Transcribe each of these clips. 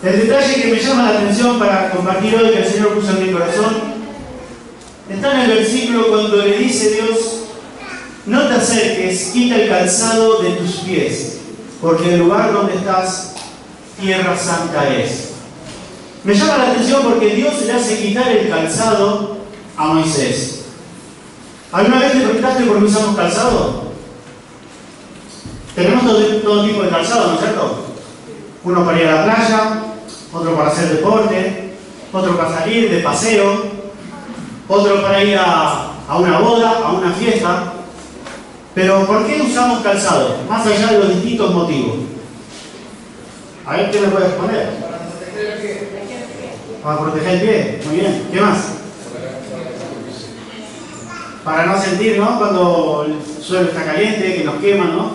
El detalle que me llama la atención para compartir hoy, que el Señor puso en mi corazón, está en el versículo cuando le dice Dios: no te acerques, quita el calzado de tus pies, porque el lugar donde estás, tierra santa es. Me llama la atención porque Dios le hace quitar el calzado a Moisés. ¿Alguna vez te preguntaste por qué usamos calzado? Tenemos todo tipo de calzado, ¿no es cierto? Uno para ir a la playa, otro para hacer deporte, otro para salir de paseo, otro para ir a una boda, a una fiesta. Pero ¿por qué usamos calzado? Más allá de los distintos motivos. A ver, ¿qué me puede responder? Para proteger el pie. Muy bien. ¿Qué más? Para no sentir, ¿no?, cuando el suelo está caliente, que nos quema, ¿no?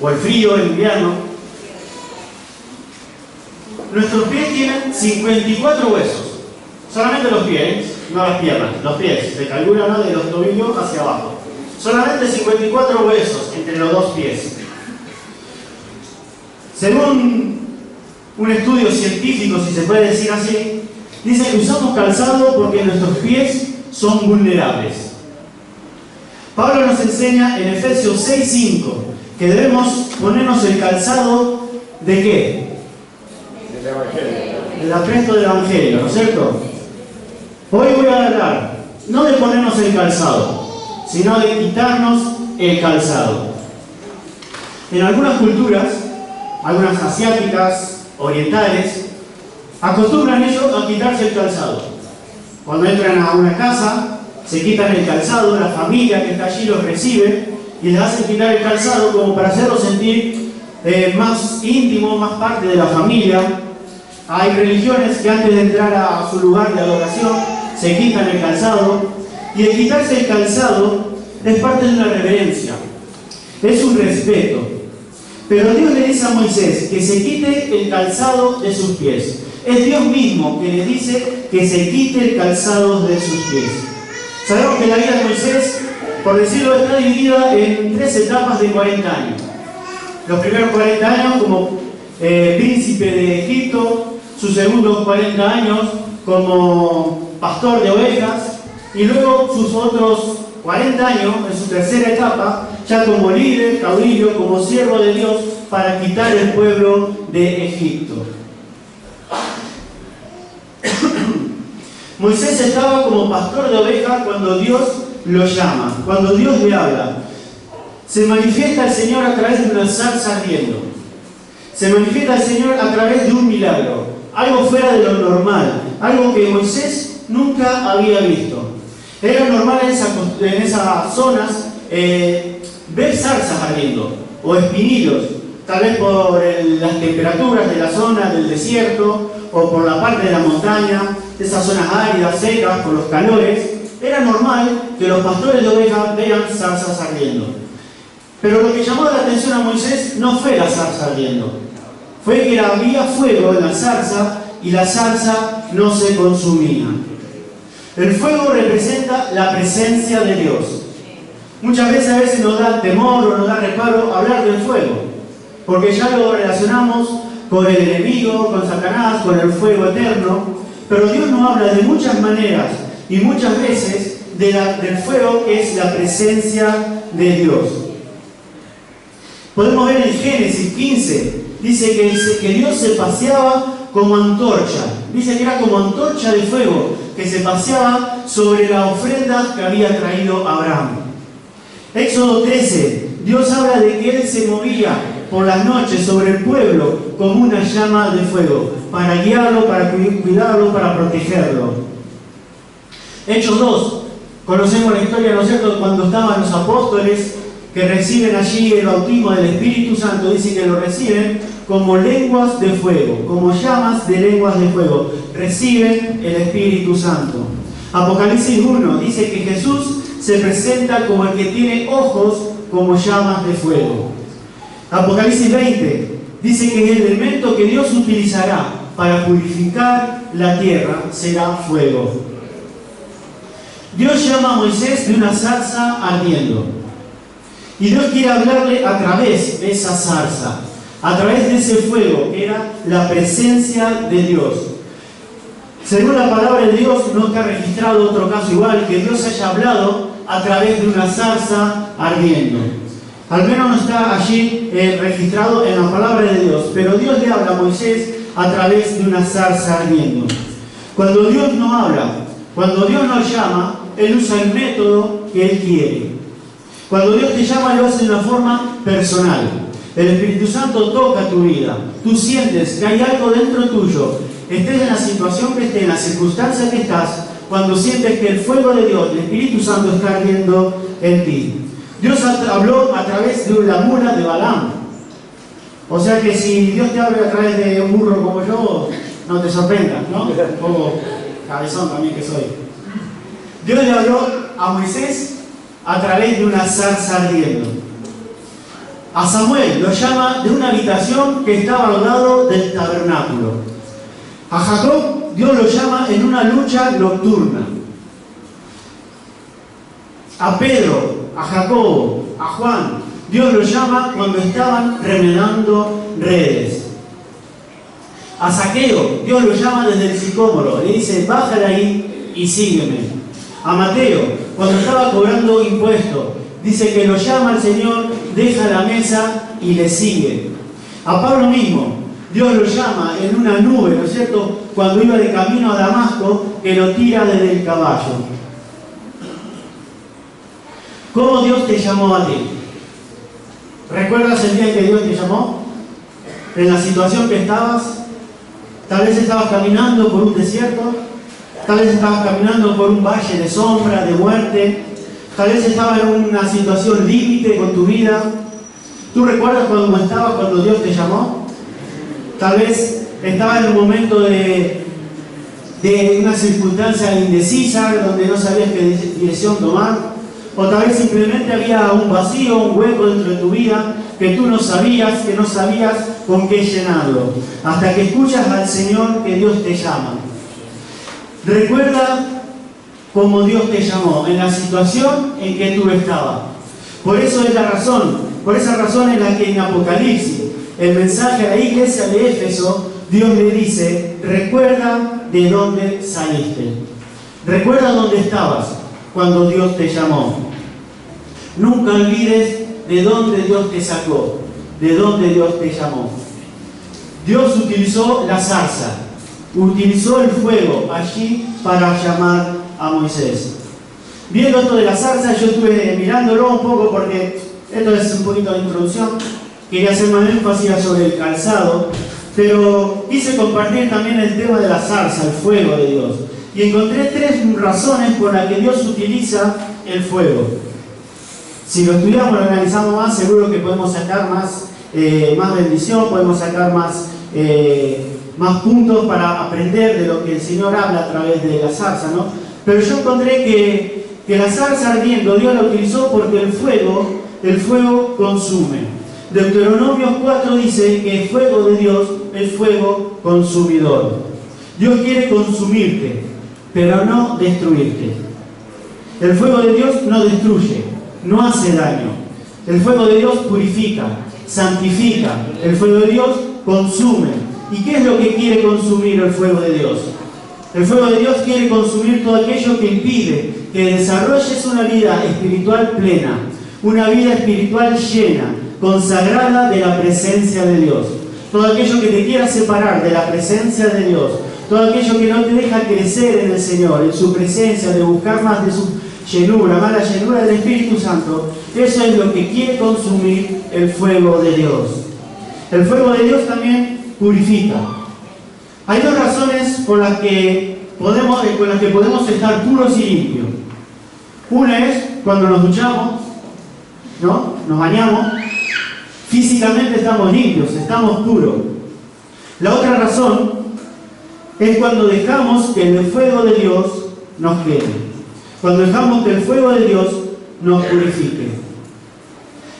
O el frío, el invierno. Nuestros pies tienen 54 huesos. Solamente los pies, no las piernas. Los pies. Se calcula, ¿no?, de los tobillos hacia abajo. Solamente 54 huesos entre los dos pies. Según un estudio científico, si se puede decir así, dice que usamos calzado porque nuestros pies son vulnerables. Pablo nos enseña en Efesios 6:5 que debemos ponernos el calzado ¿de qué? Del Evangelio. Del apresto del Evangelio, ¿no es cierto? Hoy voy a hablar no de ponernos el calzado, sino de quitarnos el calzado. En algunas culturas, algunas asiáticas, orientales, acostumbran ellos a quitarse el calzado. Cuando entran a una casa, se quitan el calzado, la familia que está allí los recibe y les hacen quitar el calzado como para hacerlos sentir más íntimo, más parte de la familia. Hay religiones que antes de entrar a su lugar de adoración se quitan el calzado, y el quitarse el calzado es parte de una reverencia, es un respeto. Pero Dios le dice a Moisés que se quite el calzado de sus pies. Es Dios mismo que le dice que se quite el calzado de sus pies. Sabemos que la vida de Moisés, por decirlo, está dividida en 3 etapas de 40 años. Los primeros 40 años como príncipe de Egipto, sus segundos 40 años como pastor de ovejas, y luego sus otros 40 años en su tercera etapa, ya como líder, caudillo, como siervo de Dios, para quitar el pueblo de Egipto. Moisés estaba como pastor de ovejas cuando Dios lo llama, cuando Dios le habla. Se manifiesta el Señor a través de una zarza ardiendo. Se manifiesta el Señor a través de un milagro, algo fuera de lo normal, algo que Moisés nunca había visto. Era normal en esas zonas ver zarzas ardiendo, o espinillos, tal vez por las temperaturas de la zona del desierto, o por la parte de la montaña, de esas zonas áridas, secas, por los calores. Era normal que los pastores de ovejas vean zarzas ardiendo. Pero lo que llamó la atención a Moisés no fue la zarza ardiendo, fue que había fuego en la zarza y la zarza no se consumía. El fuego representa la presencia de Dios. Muchas veces nos da temor o nos da reparo hablar del fuego, porque ya lo relacionamos con el enemigo, con Satanás, con el fuego eterno. Pero Dios nos habla de muchas maneras y muchas veces del fuego, que es la presencia de Dios. Podemos ver en Génesis 15, dice que Dios se paseaba como antorcha. Dice que era como antorcha de fuego que se paseaba sobre la ofrenda que había traído Abraham. Éxodo 13, Dios habla de que Él se movía por las noches sobre el pueblo como una llama de fuego, para guiarlo, para cuidarlo, para protegerlo. Hechos 2, conocemos la historia, ¿no es cierto?, cuando estaban los apóstoles que reciben allí el bautismo del Espíritu Santo. Dice que lo reciben como lenguas de fuego, como llamas de lenguas de fuego. Reciben el Espíritu Santo. Apocalipsis 1 dice que Jesús se presenta como el que tiene ojos como llamas de fuego. Apocalipsis 20 dice que el elemento que Dios utilizará para purificar la tierra será fuego. Dios llama a Moisés de una zarza ardiendo. Y Dios quiere hablarle a través de esa zarza. a través de ese fuego, que era la presencia de Dios. Según la palabra de Dios, no está registrado otro caso igual, que Dios haya hablado a través de una zarza ardiendo. Al menos no está allí registrado en la palabra de Dios, pero Dios le habla a Moisés a través de una zarza ardiendo. Cuando Dios no habla, cuando Dios nos llama, Él usa el método que Él quiere. Cuando Dios te llama, lo hace de una forma personal. El Espíritu Santo toca tu vida. Tú sientes que hay algo dentro tuyo. Estés en la situación que estés, en la circunstancia que estás, cuando sientes que el fuego de Dios, el Espíritu Santo está ardiendo en ti. Dios habló a través de la mula de Balaam. O sea que si Dios te habla a través de un burro como yo, no te sorprendas, ¿no? Un poco cabezón también que soy. Dios le habló a Moisés a través de una zarza ardiendo. A Samuel lo llama de una habitación que estaba al lado del tabernáculo. A Jacob Dios lo llama en una lucha nocturna. A Pedro, a Jacobo, a Juan, Dios lo llama cuando estaban remedando redes. A Zaqueo, Dios lo llama desde el sicómoro. Le dice, baja de ahí y sígueme. A Mateo, cuando estaba cobrando impuestos, dice que lo llama al Señor, deja la mesa y le sigue. A Pablo mismo, Dios lo llama en una nube, ¿no es cierto?, cuando iba de camino a Damasco, que lo tira desde el caballo. ¿Cómo Dios te llamó a ti? ¿Recuerdas el día en que Dios te llamó? En la situación que estabas. Tal vez estabas caminando por un desierto, tal vez estabas caminando por un valle de sombra, de muerte, tal vez estabas en una situación límite con tu vida. ¿Tú recuerdas cómo estabas cuando Dios te llamó? Tal vez estabas en un momento de una circunstancia indecisa, donde no sabías qué dirección tomar, o tal vez simplemente había un vacío, un hueco dentro de tu vida que tú no sabías con qué llenarlo, hasta que escuchas al Señor que Dios te llama. Recuerda cómo Dios te llamó, en la situación en que tú estabas. Por eso es la razón, por esa razón en la que en Apocalipsis, el mensaje a la iglesia de Éfeso, Dios le dice, recuerda de dónde saliste. Recuerda dónde estabas cuando Dios te llamó. Nunca olvides de dónde Dios te sacó, de dónde Dios te llamó. Dios utilizó la zarza, utilizó el fuego allí para llamar a Moisés. Viendo esto de la zarza, yo estuve mirándolo un poco porque esto es un poquito de introducción. Quería hacer más énfasis sobre el calzado, pero quise compartir también el tema de la zarza, el fuego de Dios. Y encontré 3 razones por las que Dios utiliza el fuego. Si lo estudiamos, lo analizamos más, seguro que podemos sacar más bendición, podemos sacar más puntos para aprender de lo que el Señor habla a través de la zarza, ¿no? Pero yo encontré que la zarza ardiendo, Dios la utilizó porque el fuego consume. Deuteronomio 4 dice que el fuego de Dios es fuego consumidor. Dios quiere consumirte, pero no destruirte. El fuego de Dios no destruye, no hace daño. El fuego de Dios purifica, santifica. El fuego de Dios consume. ¿Y qué es lo que quiere consumir el fuego de Dios? El fuego de Dios quiere consumir todo aquello que impide que desarrolles una vida espiritual plena, una vida espiritual llena, consagrada de la presencia de Dios. Todo aquello que te quiera separar de la presencia de Dios, todo aquello que no te deja crecer en el Señor, en su presencia, de buscar más de su llenura, más la llenura del Espíritu Santo, eso es lo que quiere consumir el fuego de Dios. El fuego de Dios también purifica. Hay 2 razones con las que podemos estar puros y limpios. Una es cuando nos duchamos, ¿no? Nos bañamos. Físicamente estamos limpios, estamos puros. La otra razón es cuando dejamos que el fuego de Dios nos queme. Cuando dejamos que el fuego de Dios nos purifique.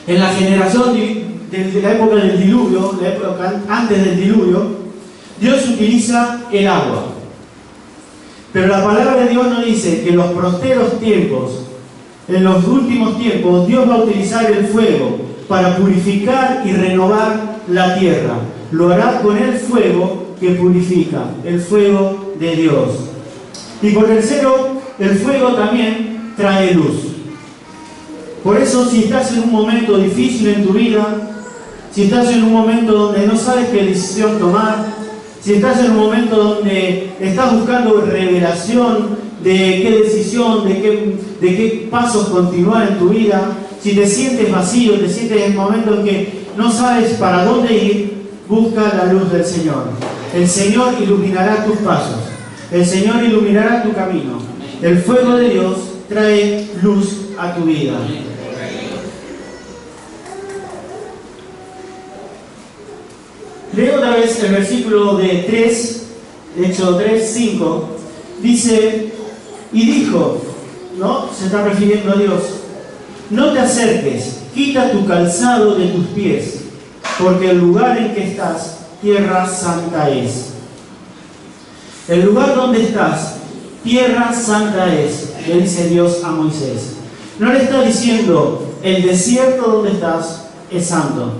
En la generación de la época del diluvio, la época antes del diluvio, Dios utiliza el agua. Pero la palabra de Dios nos dice que en los posteros tiempos, en los últimos tiempos, Dios va a utilizar el fuego para purificar y renovar la tierra. Lo hará con el fuego que purifica, el fuego de Dios. Y por tercero, el fuego también trae luz. Por eso, si estás en un momento difícil en tu vida, si estás en un momento donde no sabes qué decisión tomar, si estás en un momento donde estás buscando revelación de qué decisión, de qué pasos continuar en tu vida, si te sientes vacío, te sientes en un momento en que no sabes para dónde ir, busca la luz del Señor. El Señor iluminará tus pasos. El Señor iluminará tu camino. El fuego de Dios trae luz a tu vida. Leo otra vez el versículo de 3, de Éxodo 3, 5. Dice, y dijo, ¿no? Se está refiriendo a Dios. No te acerques, quita tu calzado de tus pies, porque el lugar en que estás, tierra santa es. El lugar donde estás, tierra santa es, le dice Dios a Moisés. No le está diciendo, el desierto donde estás es santo.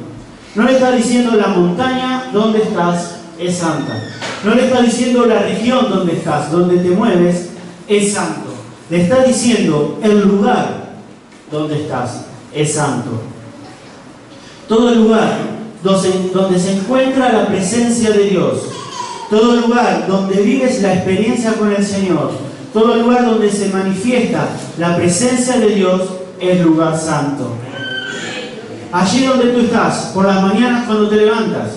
No le está diciendo la montaña donde estás es santa. No le está diciendo la región donde estás, donde te mueves, es santo. Le está diciendo el lugar donde estás es santo. Todo el lugar donde se encuentra la presencia de Dios, todo el lugar donde vives la experiencia con el Señor, todo el lugar donde se manifiesta la presencia de Dios es lugar santo. Allí donde tú estás, por las mañanas cuando te levantas,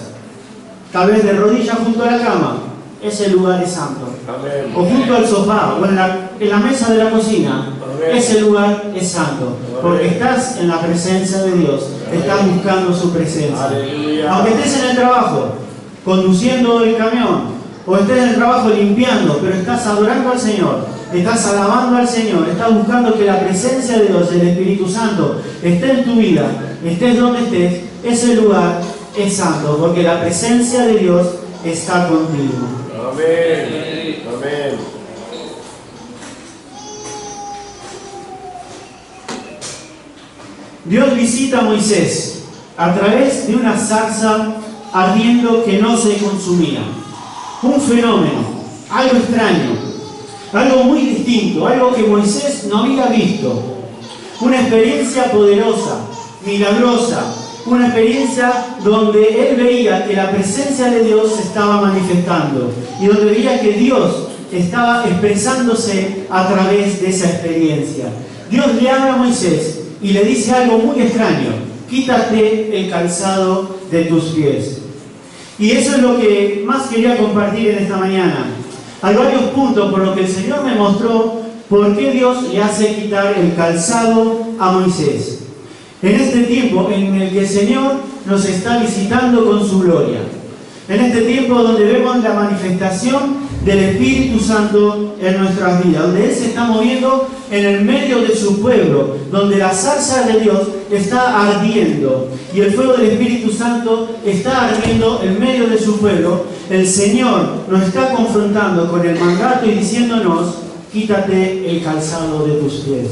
tal vez de rodillas junto a la cama, ese lugar es santo. Amén. O junto al sofá, o en la mesa de la cocina, amén, ese lugar es santo. Porque estás en la presencia de Dios, estás buscando su presencia. Aleluya. Aunque estés en el trabajo, conduciendo el camión, o estés en el trabajo limpiando, pero estás adorando al Señor, estás alabando al Señor, estás buscando que la presencia de Dios, el Espíritu Santo, esté en tu vida, estés donde estés, ese lugar es santo, porque la presencia de Dios está contigo. Amén. Amén. Dios visita a Moisés a través de una zarza ardiendo que no se consumía. Un fenómeno, algo extraño, algo muy distinto, algo que Moisés no había visto. Una experiencia poderosa, milagrosa, una experiencia donde él veía que la presencia de Dios se estaba manifestando y donde veía que Dios estaba expresándose a través de esa experiencia. Dios le habla a Moisés y le dice algo muy extraño: quítate el calzado de tus pies. Y eso es lo que más quería compartir en esta mañana. Hay varios puntos por los que el Señor me mostró por qué Dios le hace quitar el calzado a Moisés. En este tiempo en el que el Señor nos está visitando con su gloria. En este tiempo donde vemos la manifestación del Espíritu Santo en nuestras vidas, donde Él se está moviendo en el medio de su pueblo, donde la zarza de Dios está ardiendo y el fuego del Espíritu Santo está ardiendo en medio de su pueblo. El Señor nos está confrontando con el mandato y diciéndonos: quítate el calzado de tus pies.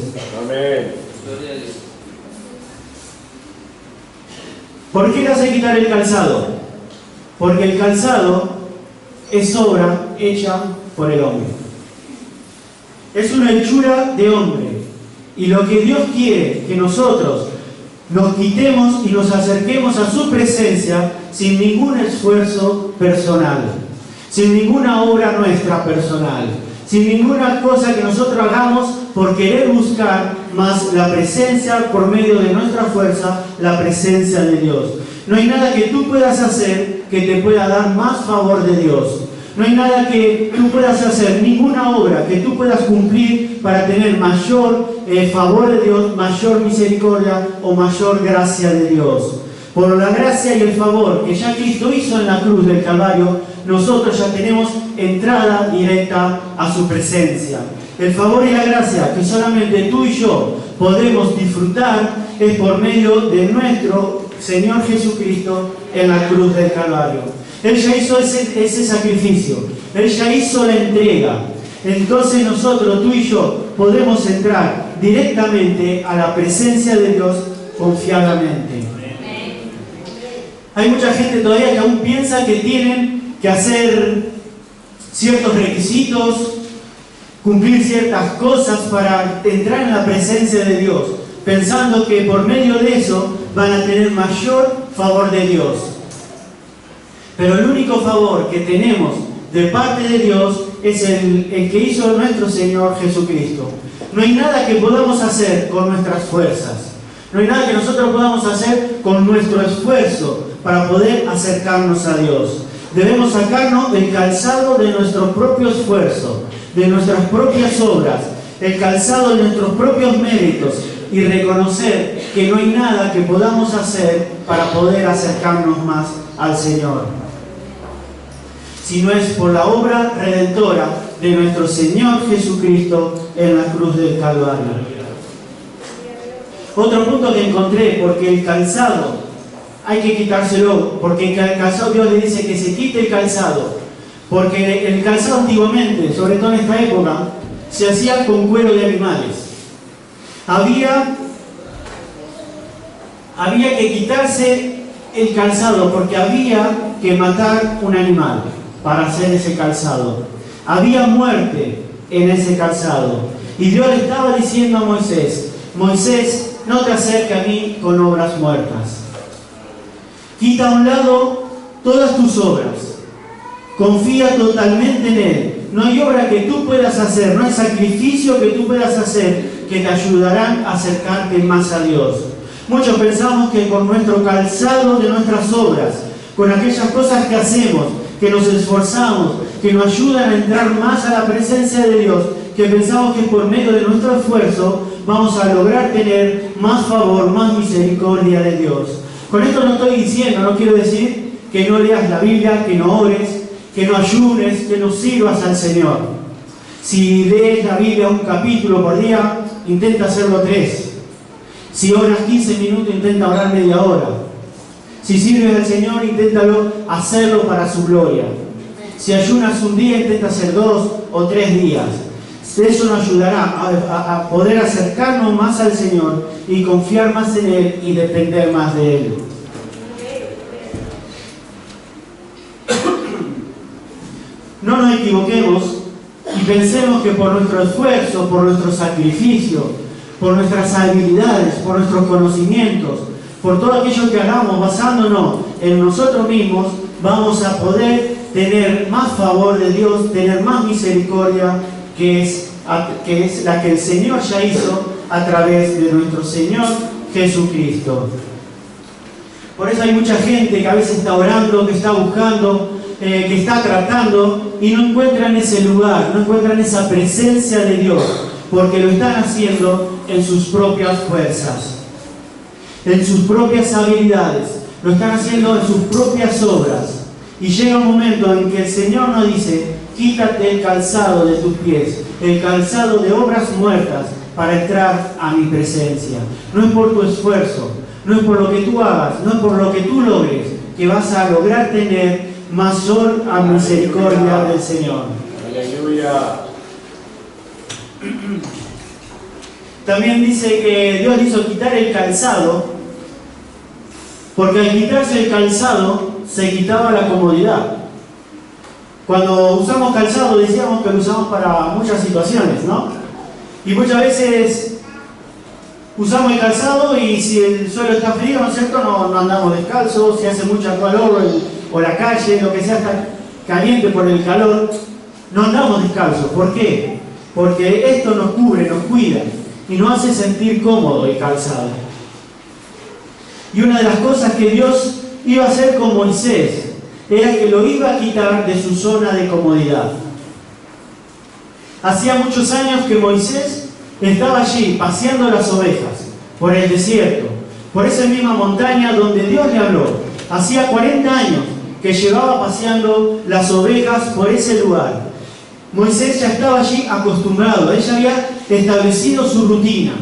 Amén. ¿Por qué le hace quitar el calzado? Porque el calzado es obra hecha por el hombre. Es una hechura de hombre. Y lo que Dios quiere que nosotros nos quitemos y nos acerquemos a su presencia sin ningún esfuerzo personal, sin ninguna obra nuestra personal, sin ninguna cosa que nosotros hagamos por querer buscar más la presencia por medio de nuestra fuerza, la presencia de Dios. No hay nada que tú puedas hacer que te pueda dar más favor de Dios. No hay nada que tú puedas hacer, ninguna obra que tú puedas cumplir para tener mayor favor de Dios, mayor misericordia o mayor gracia de Dios. Por la gracia y el favor que ya Cristo hizo en la cruz del Calvario, nosotros ya tenemos entrada directa a su presencia. El favor y la gracia que solamente tú y yo podemos disfrutar es por medio de nuestro Señor Jesucristo en la cruz del Calvario. Él ya hizo ese sacrificio, Él ya hizo la entrega. Entonces nosotros, tú y yo, podemos entrar directamente a la presencia de Dios confiadamente. Hay mucha gente todavía que aún piensa que tienen que hacer ciertos requisitos, cumplir ciertas cosas para entrar en la presencia de Dios, pensando que por medio de eso van a tener mayor favor de Dios. Pero el único favor que tenemos de parte de Dios es el que hizo nuestro Señor Jesucristo. No hay nada que podamos hacer con nuestras fuerzas. No hay nada que nosotros podamos hacer con nuestro esfuerzo para poder acercarnos a Dios. Debemos sacarnos el calzado de nuestro propio esfuerzo, de nuestras propias obras, el calzado de nuestros propios méritos y reconocer que no hay nada que podamos hacer para poder acercarnos más al Señor, si no es por la obra redentora de nuestro Señor Jesucristo en la cruz del Calvario. Otro punto que encontré, porque el calzado hay que quitárselo, porque el calzado, Dios le dice que se quite el calzado, porque el calzado antiguamente, sobre todo en esta época, se hacía con cuero de animales. Había que quitarse el calzado porque había que matar un animal para hacer ese calzado. Había muerte en ese calzado. Y Dios le estaba diciendo a Moisés: Moisés, no te acerques a mí con obras muertas. Quita a un lado todas tus obras. Confía totalmente en Él. No hay obra que tú puedas hacer, no hay sacrificio que tú puedas hacer que te ayudarán a acercarte más a Dios. Muchos pensamos que con nuestro calzado de nuestras obras, con aquellas cosas que hacemos, que nos esforzamos, que nos ayudan a entrar más a la presencia de Dios, que pensamos que por medio de nuestro esfuerzo vamos a lograr tener más favor, más misericordia de Dios. Con esto no estoy diciendo, no quiero decir que no leas la Biblia, que no ores, que no ayunes, que no sirvas al Señor. Si lees la Biblia un capítulo por día, intenta hacerlo 3. Si oras 15 minutos, intenta orar media hora. Si sirves al Señor, inténtalo hacerlo para su gloria. Si ayunas un día, intenta hacer 2 o 3 días. Eso nos ayudará a poder acercarnos más al Señor y confiar más en Él y depender más de Él. No nos equivoquemos y pensemos que por nuestro esfuerzo, por nuestro sacrificio, por nuestras habilidades, por nuestros conocimientos, por todo aquello que hagamos basándonos en nosotros mismos, vamos a poder tener más favor de Dios, tener más misericordia, que es la que el Señor ya hizo a través de nuestro Señor Jesucristo. Por eso hay mucha gente que a veces está orando, que está buscando, que está tratando y no encuentran ese lugar, no encuentran esa presencia de Dios, porque lo están haciendo en sus propias fuerzas, en sus propias habilidades, lo están haciendo en sus propias obras. Y llega un momento en que el Señor nos dice: quítate el calzado de tus pies, el calzado de obras muertas, para entrar a mi presencia. No es por tu esfuerzo, no es por lo que tú hagas, no es por lo que tú logres, que vas a lograr tener mayor misericordia del Señor. Aleluya. También dice que Dios le hizo quitar el calzado, porque al quitarse el calzado se quitaba la comodidad. Cuando usamos calzado decíamos que lo usamos para muchas situaciones, ¿no? Y muchas veces usamos el calzado y si el suelo está frío, ¿no es cierto?, no andamos descalzos. Si hace mucha calor o la calle, lo que sea, está caliente por el calor, no andamos descalzos. ¿Por qué? Porque esto nos cubre, nos cuida y nos hace sentir cómodo el calzado. Y una de las cosas que Dios iba a hacer con Moisés era que lo iba a quitar de su zona de comodidad. Hacía muchos años que Moisés estaba allí paseando las ovejas por el desierto, por esa misma montaña donde Dios le habló. Hacía 40 años que llevaba paseando las ovejas por ese lugar. Moisés ya estaba allí acostumbrado, él ya había establecido su rutina,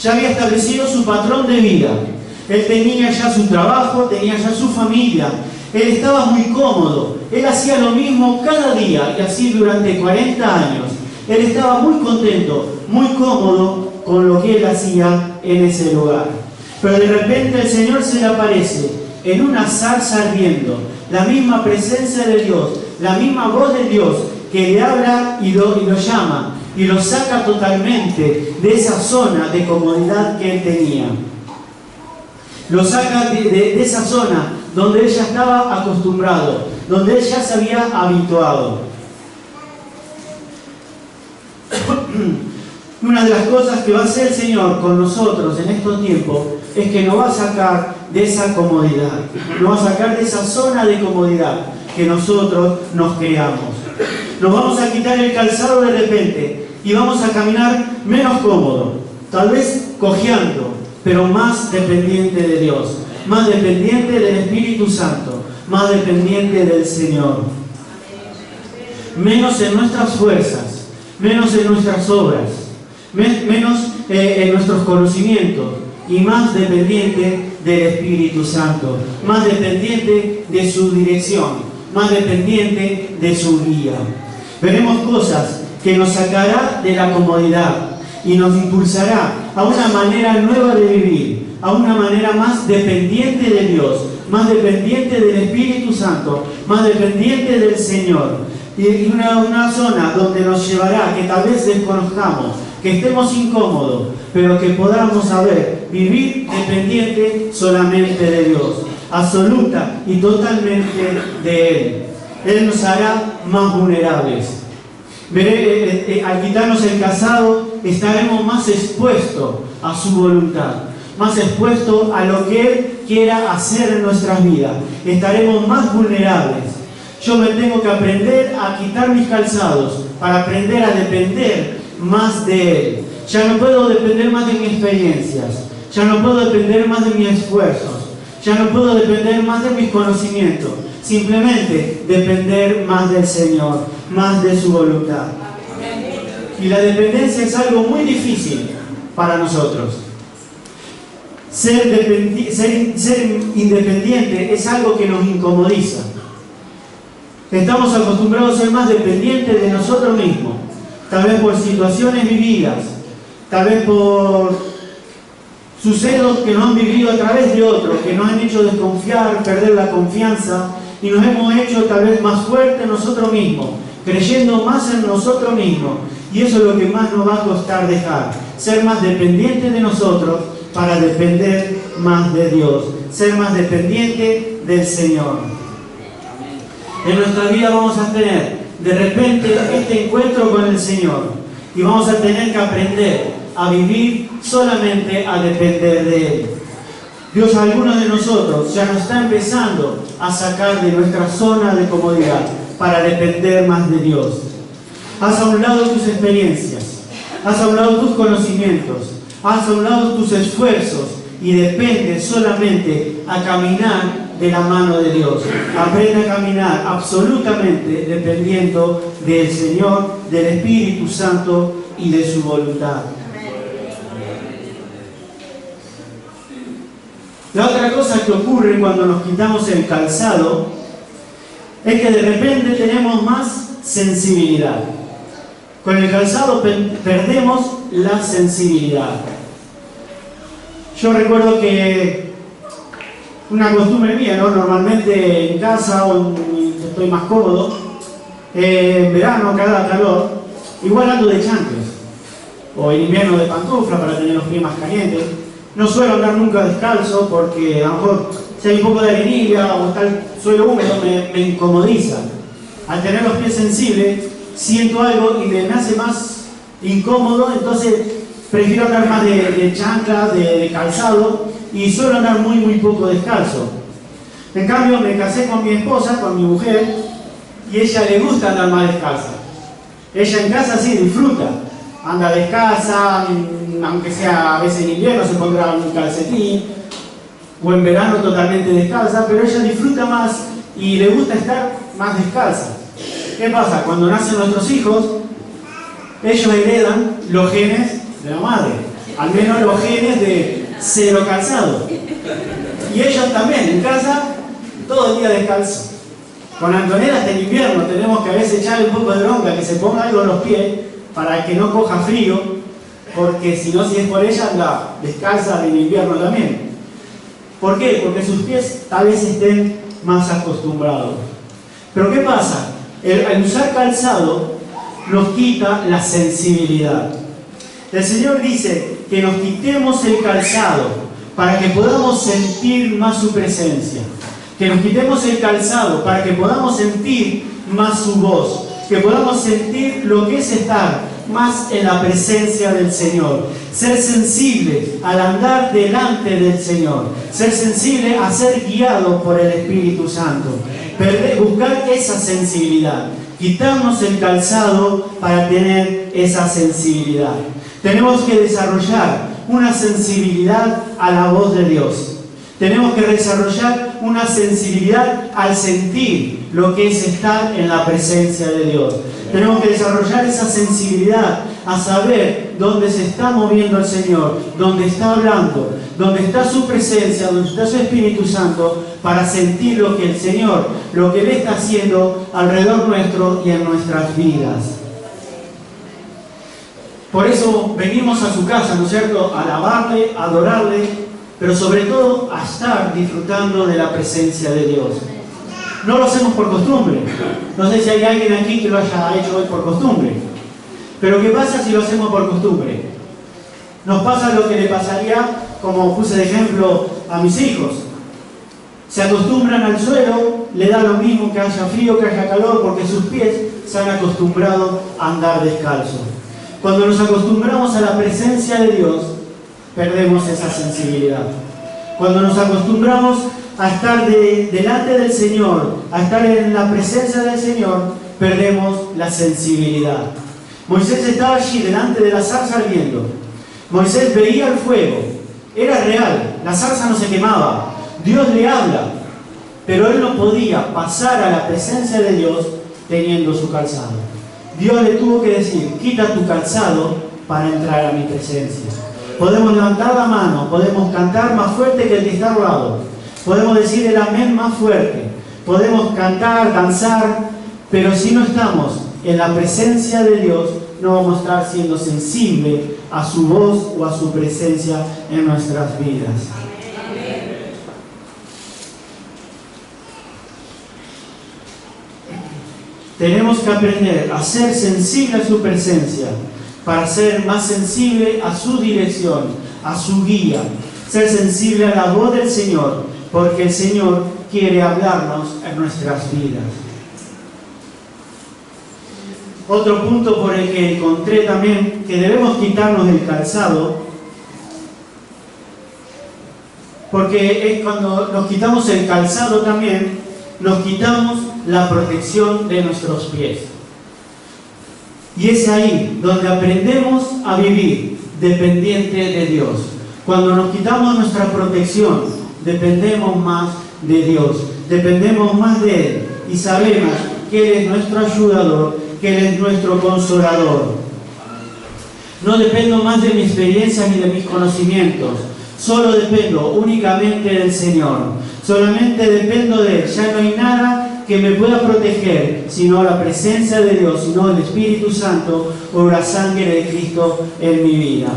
ya había establecido su patrón de vida. Él tenía ya su trabajo, tenía ya su familia, él estaba muy cómodo, él hacía lo mismo cada día y así durante 40 años. Él estaba muy contento, muy cómodo con lo que él hacía en ese lugar. Pero de repente el Señor se le aparece en una zarza ardiendo. La misma presencia de Dios, la misma voz de Dios que le habla y lo llama y lo saca totalmente de esa zona de comodidad que él tenía. Lo saca de esa zona donde él ya estaba acostumbrado, donde él ya se había habituado. Una de las cosas que va a hacer el Señor con nosotros en estos tiempos es que nos va a sacar de esa comodidad, nos va a sacar de esa zona de comodidad que nosotros nos creamos. Nos vamos a quitar el calzado de repente y vamos a caminar menos cómodo, tal vez cojeando, pero más dependiente de Dios, más dependiente del Espíritu Santo, más dependiente del Señor. Menos en nuestras fuerzas, menos en nuestras obras, menos en nuestros conocimientos y más dependiente del Espíritu Santo, más dependiente de su dirección, más dependiente de su guía. Veremos cosas que nos sacará de la comodidad y nos impulsará a una manera nueva de vivir, a una manera más dependiente de Dios, más dependiente del Espíritu Santo, más dependiente del Señor. Y una zona donde nos llevará, que tal vez desconozcamos, que estemos incómodos, pero que podamos saber vivir dependiente solamente de Dios, absoluta y totalmente de Él. Él nos hará más vulnerables. Al quitarnos el calzado, estaremos más expuestos a su voluntad, más expuestos a lo que Él quiera hacer en nuestras vidas. Estaremos más vulnerables. Yo me tengo que aprender a quitar mis calzados para aprender a depender más de Él. Ya no puedo depender más de mis experiencias, ya no puedo depender más de mis esfuerzos, ya no puedo depender más de mis conocimientos, simplemente depender más del Señor, más de su voluntad. Y la dependencia es algo muy difícil para nosotros. Ser independiente es algo que nos incomodiza. Estamos acostumbrados a ser más dependientes de nosotros mismos, tal vez por situaciones vividas, tal vez por sucesos que nos han vivido a través de otros, que nos han hecho desconfiar, perder la confianza, y nos hemos hecho tal vez más fuertes nosotros mismos, creyendo más en nosotros mismos, y eso es lo que más nos va a costar dejar, ser más dependientes de nosotros para depender más de Dios, ser más dependientes del Señor. En nuestra vida vamos a tener de repente este encuentro con el Señor y vamos a tener que aprender a vivir solamente a depender de Él. Dios a algunos de nosotros ya nos está empezando a sacar de nuestra zona de comodidad para depender más de Dios. Haz a un lado tus experiencias, haz a un lado tus conocimientos, haz a un lado tus esfuerzos y depende solamente a caminar de la mano de Dios. Aprende a caminar absolutamente dependiendo del Señor, del Espíritu Santo y de su voluntad. La otra cosa que ocurre cuando nos quitamos el calzado es que de repente tenemos más sensibilidad. Con el calzado perdemos la sensibilidad. Yo recuerdo que una costumbre mía, ¿no? Normalmente en casa o estoy más cómodo, en verano, cada calor, igual ando de chanclas, o en invierno de pantufla para tener los pies más calientes. No suelo andar nunca descalzo porque a lo mejor si hay un poco de arenilla o está el suelo húmedo me incomodiza. Al tener los pies sensibles siento algo y me hace más incómodo, entonces prefiero andar más de chanclas, de calzado, y suelo andar muy poco descalzo. En cambio me casé con mi esposa, con mi mujer, y ella le gusta andar más descalza. Ella en casa sí disfruta, anda descalza, aunque sea a veces en invierno se pondrá un calcetín, o en verano totalmente descalza, pero ella disfruta más y le gusta estar más descalza. ¿Qué pasa? Cuando nacen nuestros hijos, ellos heredan los genes de la madre, al menos los genes de cero calzado. Y ellos también, en casa, todo el día descalzo. Con Antonella hasta en invierno tenemos que a veces echarle un poco de bronca, que se ponga algo en los pies para que no coja frío, porque si no, si es por ella, anda descalza en invierno también. ¿Por qué? Porque sus pies tal vez estén más acostumbrados. Pero ¿qué pasa? Al usar calzado nos quita la sensibilidad. El Señor dice que nos quitemos el calzado para que podamos sentir más su presencia. Que nos quitemos el calzado para que podamos sentir más su voz. Que podamos sentir lo que es estar más en la presencia del Señor. Ser sensible al andar delante del Señor. Ser sensible a ser guiado por el Espíritu Santo. Buscar esa sensibilidad. Quitarnos el calzado para tener esa sensibilidad. Tenemos que desarrollar una sensibilidad a la voz de Dios. Tenemos que desarrollar una sensibilidad al sentir lo que es estar en la presencia de Dios. Tenemos que desarrollar esa sensibilidad a saber dónde se está moviendo el Señor, dónde está hablando, dónde está su presencia, dónde está su Espíritu Santo, para sentir lo que el Señor, lo que Él está haciendo alrededor nuestro y en nuestras vidas. Por eso venimos a su casa, ¿no es cierto?, a alabarle, a adorarle, pero sobre todo a estar disfrutando de la presencia de Dios. No lo hacemos por costumbre. No sé si hay alguien aquí que lo haya hecho hoy por costumbre. Pero ¿qué pasa si lo hacemos por costumbre? Nos pasa lo que le pasaría, como puse de ejemplo, a mis hijos. Se acostumbran al suelo, le da lo mismo que haya frío, que haya calor, porque sus pies se han acostumbrado a andar descalzos. Cuando nos acostumbramos a la presencia de Dios, perdemos esa sensibilidad. Cuando nos acostumbramos a estar delante del Señor, a estar en la presencia del Señor, perdemos la sensibilidad. Moisés estaba allí delante de la zarza ardiendo. Moisés veía el fuego, era real, la zarza no se quemaba. Dios le habla, pero él no podía pasar a la presencia de Dios teniendo su calzado. Dios le tuvo que decir: quita tu calzado para entrar a mi presencia. Podemos levantar la mano, podemos cantar más fuerte que el que está al lado, podemos decir el amén más fuerte, podemos cantar, danzar, pero si no estamos en la presencia de Dios, no vamos a estar siendo sensibles a su voz o a su presencia en nuestras vidas. Tenemos que aprender a ser sensible a su presencia para ser más sensible a su dirección, a su guía. Ser sensible a la voz del Señor, porque el Señor quiere hablarnos en nuestras vidas. Otro punto por el que encontré también que debemos quitarnos el calzado, porque es cuando nos quitamos el calzado también, nos quitamos la protección de nuestros pies. Y es ahí donde aprendemos a vivir dependiente de Dios. Cuando nos quitamos nuestra protección, dependemos más de Dios, dependemos más de Él y sabemos que Él es nuestro ayudador, que Él es nuestro consolador. No dependo más de mis experiencias ni de mis conocimientos, solo dependo únicamente del Señor. Solamente dependo de Él. Ya no hay nada que me pueda proteger, sino la presencia de Dios, sino el Espíritu Santo o la sangre de Cristo en mi vida.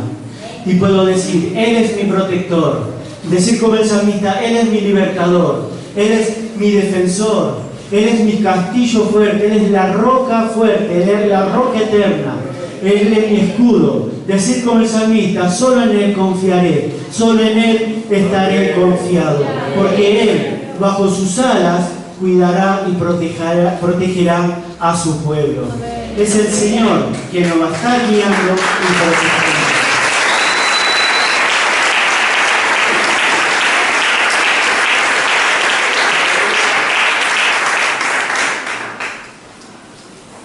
Y puedo decir: Él es mi protector. Decir como el salmista: Él es mi libertador, Él es mi defensor, Él es mi castillo fuerte, Él es la roca fuerte, Él es la roca eterna, Él es mi escudo. Decir como el salmista: solo en Él confiaré, solo en Él estaré confiado, porque Él, bajo sus alas, cuidará y protegerá a su pueblo. Es el Señor quien nos va a estar guiando y protegiendo.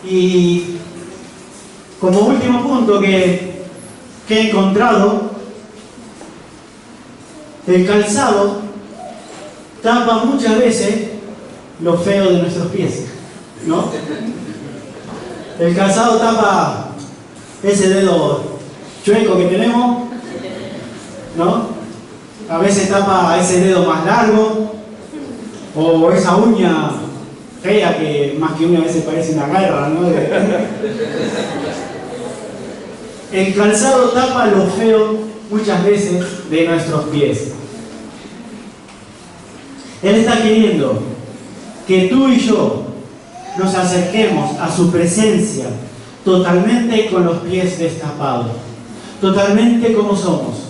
Y como último punto que he encontrado, el calzado tapa muchas veces lo feo de nuestros pies, ¿no? El calzado tapa ese dedo chueco que tenemos, ¿no? A veces tapa ese dedo más largo, o esa uña fea que más que uña a veces parece una garra, ¿no? El calzado tapa lo feo muchas veces de nuestros pies. Él está queriendo que tú y yo nos acerquemos a su presencia totalmente con los pies destapados, totalmente como somos,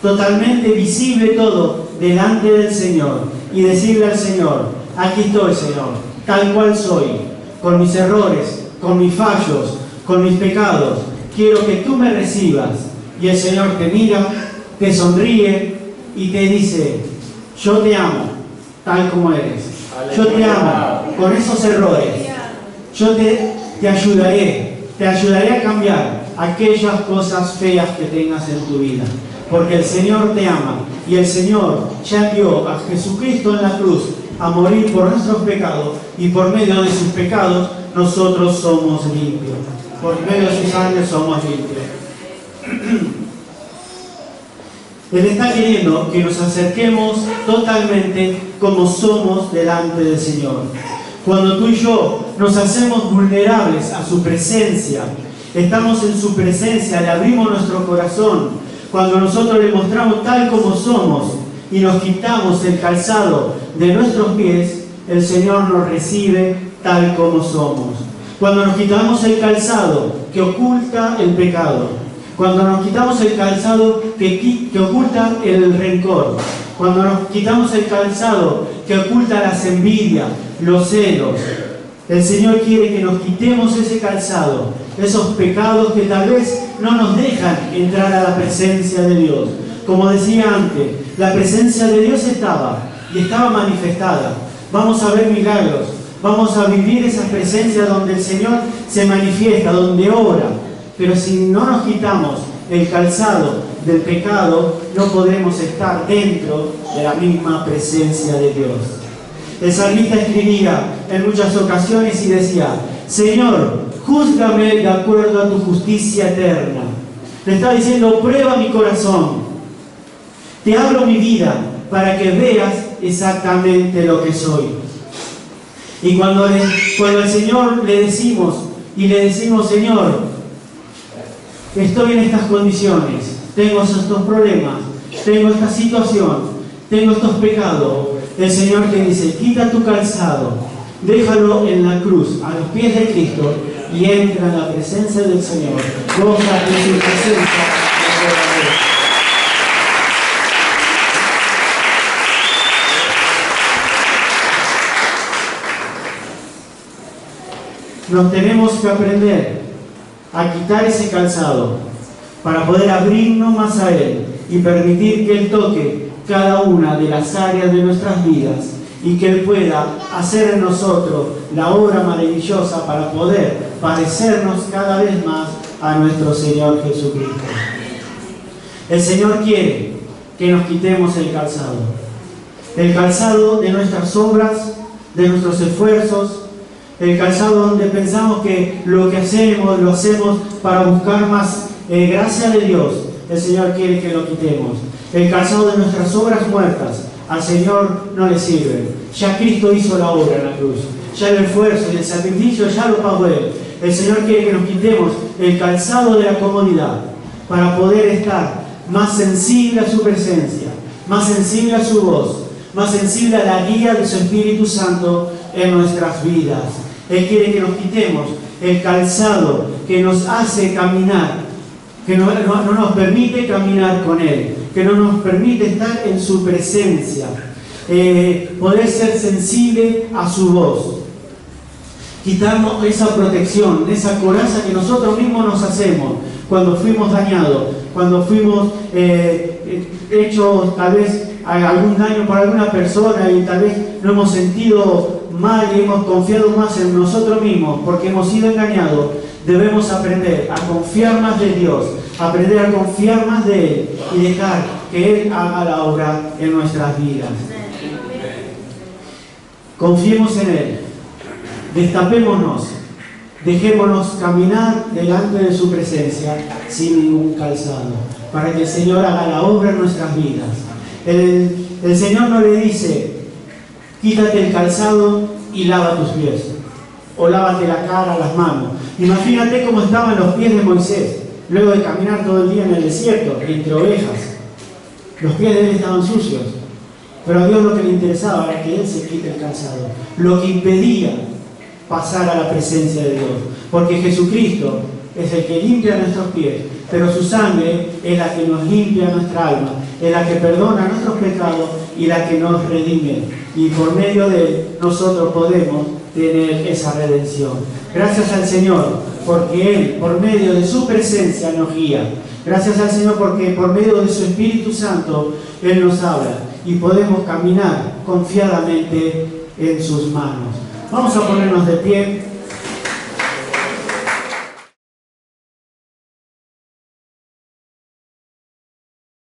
totalmente visible todo delante del Señor, y decirle al Señor: aquí estoy, Señor, tal cual soy, con mis errores, con mis fallos, con mis pecados. Quiero que tú me recibas. Y el Señor te mira, te sonríe y te dice: yo te amo tal como eres, yo te amo con esos errores, yo te ayudaré a cambiar aquellas cosas feas que tengas en tu vida, porque el Señor te ama, y el Señor ya envió a Jesucristo en la cruz a morir por nuestros pecados, y por medio de sus pecados nosotros somos limpios, por medio de su sangre somos limpios. Él está queriendo que nos acerquemos totalmente como somos delante del Señor. Cuando tú y yo nos hacemos vulnerables a su presencia, estamos en su presencia, le abrimos nuestro corazón, cuando nosotros le mostramos tal como somos y nos quitamos el calzado de nuestros pies, el Señor nos recibe tal como somos. Cuando nos quitamos el calzado que oculta el pecado, cuando nos quitamos el calzado que oculta el rencor, cuando nos quitamos el calzado que oculta las envidias, los celos, el Señor quiere que nos quitemos ese calzado, esos pecados que tal vez no nos dejan entrar a la presencia de Dios. Como decía antes, la presencia de Dios estaba manifestada. Vamos a ver milagros, vamos a vivir esa presencia donde el Señor se manifiesta, donde obra. Pero si no nos quitamos el calzado del pecado, no podremos estar dentro de la misma presencia de Dios. El salmista escribía en muchas ocasiones y decía: Señor, júzgame de acuerdo a tu justicia eterna. Le está diciendo: prueba mi corazón, te abro mi vida para que veas exactamente lo que soy. Y cuando al Señor le decimos, Señor, estoy en estas condiciones, tengo estos problemas, tengo esta situación, tengo estos pecados, el Señor te dice: quita tu calzado, déjalo en la cruz, a los pies de Cristo, y entra en la presencia del Señor. Goza de su presencia. Nos tenemos que aprender a quitar ese calzado para poder abrirnos más a Él y permitir que Él toque cada una de las áreas de nuestras vidas y que Él pueda hacer en nosotros la obra maravillosa para poder parecernos cada vez más a nuestro Señor Jesucristo. El Señor quiere que nos quitemos el calzado de nuestras obras, de nuestros esfuerzos, el calzado donde pensamos que lo que hacemos, lo hacemos para buscar más gracia de Dios. El Señor quiere que lo quitemos. El calzado de nuestras obras muertas al Señor no le sirve. Ya Cristo hizo la obra en la cruz. Ya el esfuerzo y el sacrificio ya lo pagó Él. El Señor quiere que nos quitemos el calzado de la comodidad para poder estar más sensible a su presencia, más sensible a su voz, más sensible a la guía de su Espíritu Santo en nuestras vidas. Él quiere que nos quitemos el calzado que nos hace caminar, que no nos permite caminar con Él, que no nos permite estar en su presencia, poder ser sensible a su voz. Quitarnos esa protección, esa coraza que nosotros mismos nos hacemos cuando fuimos dañados, cuando fuimos hechos tal vez algún daño por alguna persona y tal vez no hemos sentido mal y hemos confiado más en nosotros mismos porque hemos sido engañados. Debemos aprender a confiar más de Dios, aprender a confiar más de Él y dejar que Él haga la obra en nuestras vidas. Confiemos en Él, destapémonos, dejémonos caminar delante de su presencia sin ningún calzado, para que el Señor haga la obra en nuestras vidas. El Señor no le dice: quítate el calzado y lava tus pies, o lávate la cara, las manos. Imagínate cómo estaban los pies de Moisés, luego de caminar todo el día en el desierto, entre ovejas. Los pies de él estaban sucios. Pero a Dios lo que le interesaba era que Él se quite el calzado, lo que impedía pasar a la presencia de Dios. Porque Jesucristo es el que limpia nuestros pies, pero su sangre es la que nos limpia nuestra alma, es la que perdona nuestros pecados y la que nos redime. Y por medio de Él nosotros podemos tener esa redención. Gracias al Señor, porque Él, por medio de su presencia, nos guía. Gracias al Señor, porque por medio de su Espíritu Santo, Él nos habla y podemos caminar confiadamente en sus manos. Vamos a ponernos de pie.